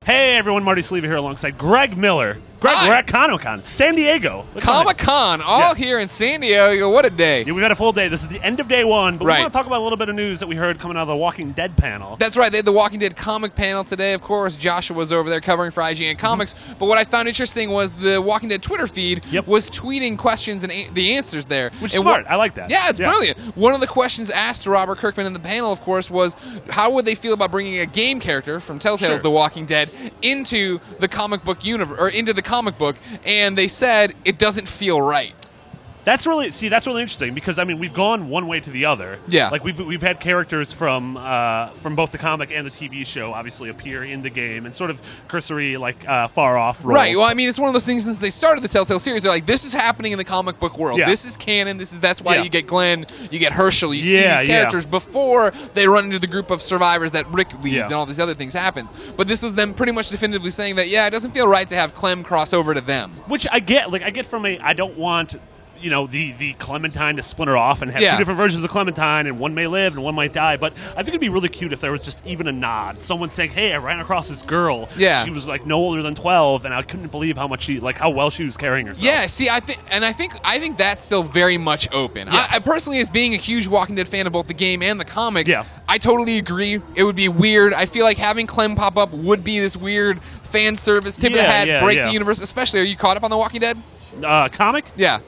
Hey everyone, Marty Sleeva here alongside Greg Miller. Greg, Hi. we're at Comic-Con, San Diego. Comic-Con, all here in San Diego. What a day. Yeah, we've got a full day. This is the end of day one, but Right. we want to talk about a little bit of news that we heard coming out of the Walking Dead panel. That's right. They had the Walking Dead comic panel today. Of course, Joshua was over there covering for IGN Comics. But what I found interesting was the Walking Dead Twitter feed was tweeting questions and the answers there. Which is smart. I like that. Yeah, it's brilliant. One of the questions asked to Robert Kirkman in the panel, of course, was how would they feel about bringing a game character from Telltale's The Walking Dead into the comic book universe, or into the comic book, and they said it doesn't feel right. That's really interesting because I mean we've gone one way to the other. Yeah, like we've had characters from both the comic and the TV show obviously appear in the game and sort of cursory far off roles. Right. Well, I mean it's one of those things since they started the Telltale series. They're like, this is happening in the comic book world. Yeah. This is canon. That's why you get Glenn, you get Herschel, you see these characters before they run into the group of survivors that Rick leads and all these other things happen. But this was them pretty much definitively saying that it doesn't feel right to have Clem cross over to them. Which I get. I get from I don't want the Clementine to splinter off and have two different versions of Clementine, and one may live and one might die. But I think it'd be really cute if there was just even a nod. Someone saying, "Hey, I ran across this girl. Yeah. She was no older than 12, and I couldn't believe how much how well she was carrying herself." Yeah, see, I think that's still very much open. Yeah. I personally, as being a huge Walking Dead fan of both the game and the comics, I totally agree. It would be weird. I feel like having Clem pop up would be this weird fan service tip of the hat, break the universe. Especially, are you caught up on The Walking Dead? Comic? Yeah.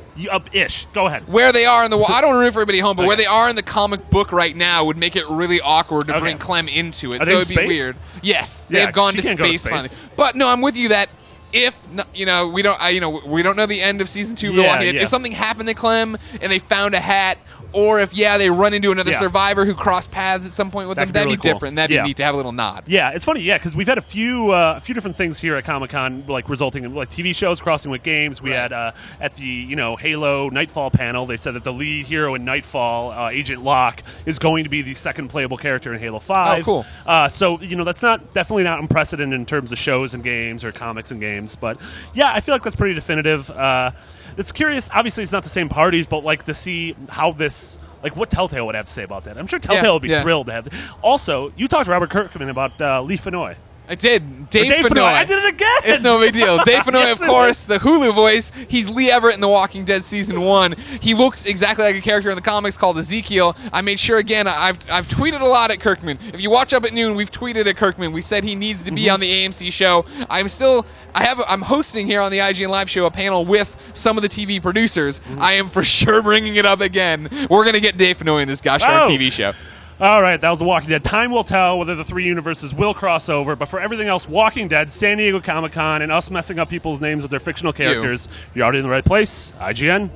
Ish. Go ahead. Where they are in the... I don't want to ruin for everybody at home, but where they are in the comic book right now would make it really awkward to bring Clem into it. Are so they it'd in be space? weird. Yes. They've gone to space finally. But no, I'm with you that if we don't know the end of season 2 of The Walking Dead. If something happened to Clem and they found a hat, or if they run into another survivor who crossed paths at some point with them, that'd be really cool. different. That'd be neat to have a little nod. Yeah, it's funny, because we've had a few different things here at Comic-Con, resulting in TV shows crossing with games. We had at the Halo Nightfall panel, they said that the lead hero in Nightfall, Agent Locke, is going to be the second playable character in Halo 5. Oh, cool. So that's definitely not unprecedented in terms of shows and games or comics and games, but yeah, I feel like that's pretty definitive. It's curious. Obviously, it's not the same parties, but to see how this, what Telltale would have to say about that. I'm sure Telltale would be thrilled to have. Also, you talked to Robert Kirkman about Lee Fenoy. I did. Dave Fenoy. I did it again. It's no big deal. Dave Fenoy, of course, the Hulu voice. He's Lee Everett in The Walking Dead Season 1. He looks exactly like a character in the comics called Ezekiel. I made sure, again, I've tweeted a lot at Kirkman. If you watch Up at Noon, we've tweeted at Kirkman. We said he needs to be on the AMC show. I'm hosting here on the IGN Live show a panel with some of the TV producers. I am for sure bringing it up again. We're going to get Dave Fenoy in this gosh darn TV show. All right, that was The Walking Dead. Time will tell whether the three universes will cross over, but for everything else, Walking Dead, San Diego Comic-Con, and us messing up people's names with their fictional characters, you're already in the right place. IGN.